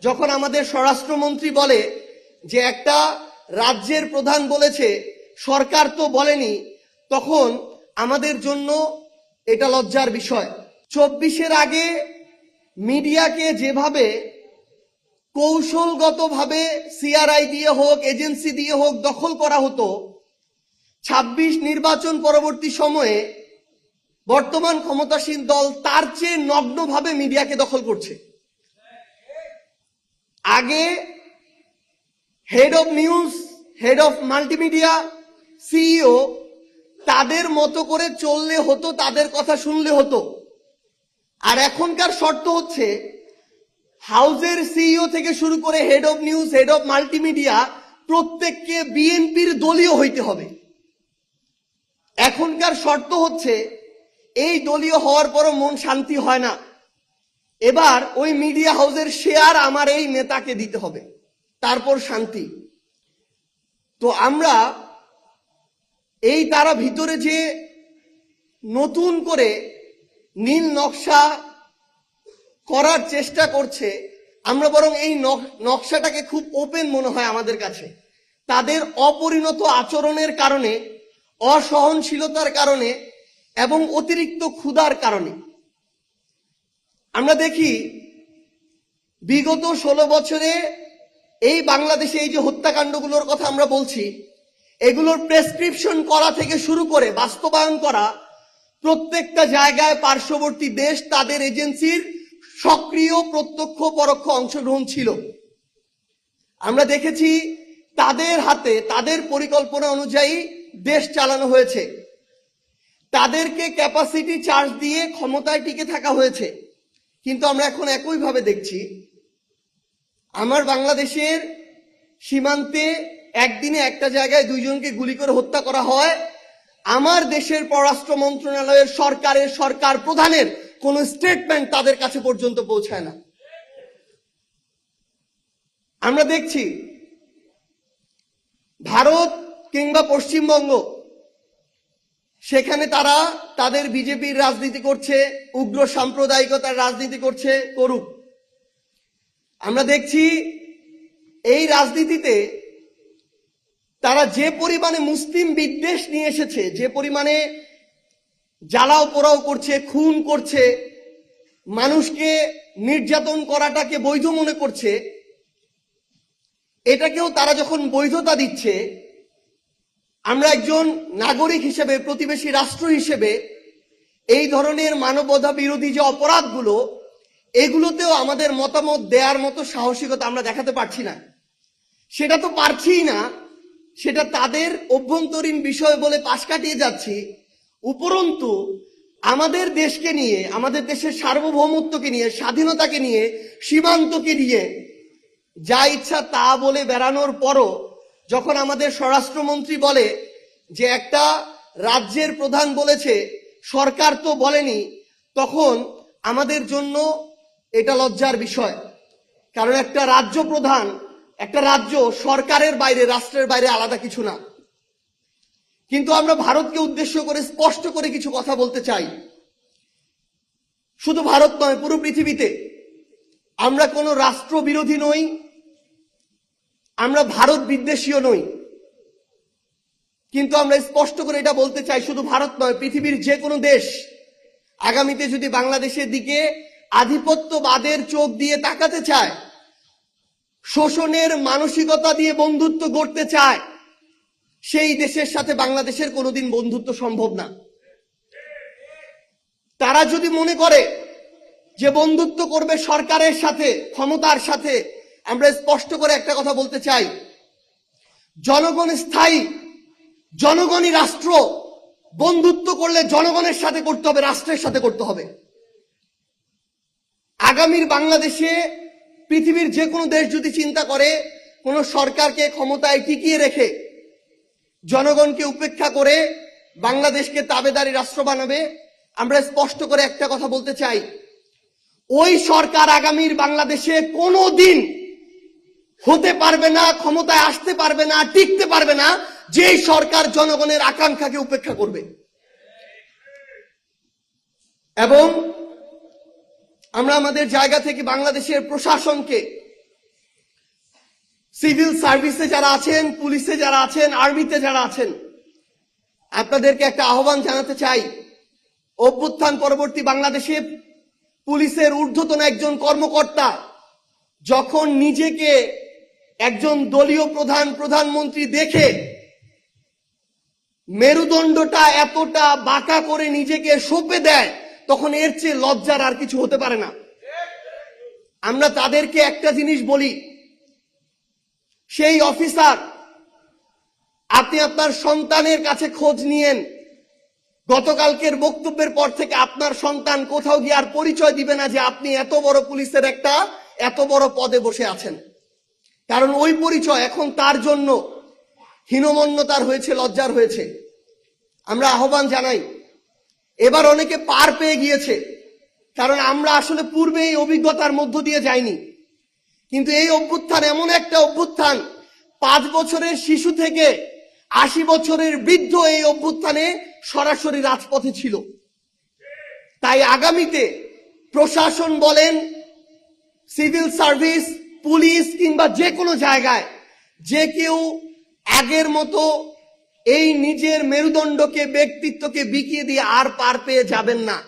যখন আমাদের স্বরাষ্ট্রমন্ত্রী বলে যে একটা রাজ্যের প্রধান বলেছে, সরকার তো বলেনি, তখন আমাদের জন্য এটা লজ্জার বিষয়। 24-এর আগে মিডিয়াকে যেভাবে কৌশলগতভাবে সিআরআই দিয়ে হোক, এজেন্সি দিয়ে হোক দখল করা হতো, 26 নির্বাচন পরবর্তী সময়ে বর্তমান ক্ষমতাসীন দল তার চেয়ে নগ্নভাবে মিডিয়াকে দখল করছে। আগে head of news, head of multimedia, CEO তাদের মতো করে চললে হতো, তাদের কথা শুনলে হতো। আর এখনকার শর্ত হচ্ছে হাউজের সিইও থেকে শুরু করে head of news, head of multimedia প্রত্যেককে বিএনপির দলীয় হইতে হবে। এখনকার শর্ত হচ্ছে এই দলীয় হওয়ার পরও মন শান্তি হয় না, এবার ওই মিডিয়া হাউসের শেয়ার আমার এই নেতাকে দিতে হবে, তারপর শান্তি। তো আমরা এই তারা ভিতরে যে নতুন করে নীল নকশা করার চেষ্টা করছে, আমরা বরং এই নকশাটাকে খুব ওপেন মনে হয় আমাদের কাছে। তাদের অপরিণত আচরণের কারণে, অসহনশীলতার কারণে এবং অতিরিক্ত ক্ষুধার কারণে আমরা দেখি বিগত 16 বছরে এই বাংলাদেশে এই যে হত্যাকাণ্ডগুলোর কথা আমরা বলছি, এগুলোর প্রেসক্রিপশন করা থেকে শুরু করে বাস্তবায়ন করা প্রত্যেকটা জায়গায় পার্শ্ববর্তী দেশ তাদের এজেন্সির সক্রিয় প্রত্যক্ষ পরোক্ষ অংশগ্রহণ ছিল। আমরা দেখেছি তাদের হাতে, তাদের পরিকল্পনা অনুযায়ী দেশ চালানো হয়েছে, তাদেরকে ক্যাপাসিটি চার্জ দিয়ে ক্ষমতায় টিকে থাকা হয়েছে। কিন্তু আমরা এখন একইভাবে দেখছি আমার বাংলাদেশের সীমান্তে একদিনে একটা জায়গায় 2 জনকে গুলি করে হত্যা করা হয়, আমার দেশের পররাষ্ট্র মন্ত্রণালয়ের সরকার প্রধানের কোন স্টেটমেন্ট তাদের কাছে পর্যন্ত পৌঁছায় না। আমরা দেখছি ভারত কিংবা পশ্চিমবঙ্গ, সেখানে তারা তাদের বিজেপির রাজনীতি করছে, উগ্র সাম্প্রদায়িকতার রাজনীতি করছে, করুক। আমরা দেখছি এই রাজনীতিতে তারা যে পরিমাণে মুসলিম বিদ্বেষ নিয়ে এসেছে, যে পরিমাণে জ্বালাও পোড়াও করছে, খুন করছে, মানুষকে নির্যাতন করাটাকে বৈধ মনে করছে, এটাকেও তারা যখন বৈধতা দিচ্ছে, আমরা একজন নাগরিক হিসেবে, প্রতিবেশী রাষ্ট্র হিসেবে এই ধরনের মানবতা বিরোধী যে অপরাধগুলো, এগুলোতেও আমাদের মতামত দেওয়ার মতো সাহসিকতা আমরা দেখাতে পারছি না। সেটা তো পারছিই না, সেটা তাদের অভ্যন্তরীণ বিষয় বলে পাশ কাটিয়ে যাচ্ছি। উপরন্তু আমাদের দেশকে নিয়ে, আমাদের দেশের সার্বভৌমত্বকে নিয়ে, স্বাধীনতাকে নিয়ে, সীমান্তকে নিয়ে যা ইচ্ছা তা বলে বেড়ানোর পরও যখন আমাদের স্বরাষ্ট্রমন্ত্রী বলে যে একটা রাজ্যের প্রধান বলেছে, সরকার তো বলেনি, তখন আমাদের জন্য এটা লজ্জার বিষয়। কারণ একটা রাজ্য প্রধান, একটা রাজ্য সরকারের বাইরে, রাষ্ট্রের বাইরে আলাদা কিছু না। কিন্তু আমরা ভারতকে উদ্দেশ্য করে স্পষ্ট করে কিছু কথা বলতে চাই। শুধু ভারত নয়, পুরো পৃথিবীতে আমরা কোনো রাষ্ট্র বিরোধী নই, আমরা ভারত বিদ্বেষীও নই। কিন্তু আমরা স্পষ্ট করে এটা বলতে চাই, শুধু ভারত নয়, পৃথিবীর যে কোনো দেশ আগামীতে যদি বাংলাদেশের দিকে আধিপত্যবাদের চোখ দিয়ে তাকাতে চায়, শোষণের মানসিকতা দিয়ে বন্ধুত্ব গড়তে চায়, সেই দেশের সাথে বাংলাদেশের কোনোদিন বন্ধুত্ব সম্ভব না। তারা যদি মনে করে যে বন্ধুত্ব করবে সরকারের সাথে, ক্ষমতার সাথে, আমরা স্পষ্ট করে একটা কথা বলতে চাই, জনগণ স্থায়ী, জনগণই রাষ্ট্র। বন্ধুত্ব করলে জনগণের সাথে করতে হবে, রাষ্ট্রের সাথে করতে হবে। আগামীর বাংলাদেশে পৃথিবীর যে কোনো দেশ যদি চিন্তা করে কোন সরকারকে ক্ষমতায় টিকিয়ে রেখে জনগণকে উপেক্ষা করে বাংলাদেশকে তাবেদারি রাষ্ট্র বানাবে, আমরা স্পষ্ট করে একটা কথা বলতে চাই, ওই সরকার আগামীর বাংলাদেশে কোনোদিন হতে পারবে না, ক্ষমতায় আসতে পারবে না, টিকতে পারবে না, যেই সরকার জনগণের আকাঙ্ক্ষাকে উপেক্ষা করবে। এবং আমরা আমাদের জায়গা থেকে বাংলাদেশের প্রশাসনকে সিভিল সার্ভিসে যারা আছেন, পুলিশে যারা আছেন, আর্মিতে যারা আছেন, আপনাদেরকে একটা আহ্বান জানাতে চাই। অভ্যুত্থান পরবর্তী বাংলাদেশে পুলিশের ঊর্ধ্বতন একজন কর্মকর্তা যখন নিজেকে একজন দলীয় প্রধানমন্ত্রী দেখে মেরুদণ্ডটা এতটা বাঁকা করে নিজেকে সঁপে দেয়, তখন এর চেয়ে লজ্জার আর কিছু হতে পারে না। আমরা তাদেরকে একটা জিনিস বলি, সেই অফিসার, আপনি আপনার সন্তানের কাছে খোঁজ নিয়েন। গতকালকের বক্তব্যের পর থেকে আপনার সন্তান কোথাও গিয়ে আর পরিচয় দিবে না যে আপনি এত বড় পুলিশের এত বড় পদে বসে আছেন, কারণ ওই পরিচয় এখন তার জন্য হীনমন্যতার হয়েছে, লজ্জার হয়েছে। আমরা আহ্বান জানাই, এবার অনেকে পার পেয়ে গিয়েছে, কারণ আমরা আসলে পূর্বে এই অভিজ্ঞতার মধ্য দিয়ে যাইনি। কিন্তু এই অভ্যুত্থান এমন একটা অভ্যুত্থান, 5 বছরের শিশু থেকে 80 বছরের বৃদ্ধ এই অভ্যুত্থানে সরাসরি রাজপথে ছিল। তাই আগামীতে প্রশাসন বলেন, সিভিল সার্ভিস, পুলিশ কিংবা যে কোনো জায়গায় যে কেউ আগের মতো এই নিজের মেরুদণ্ডকে, ব্যক্তিত্বকে বিকিয়ে দিয়ে আর পার পেয়ে যাবেন না।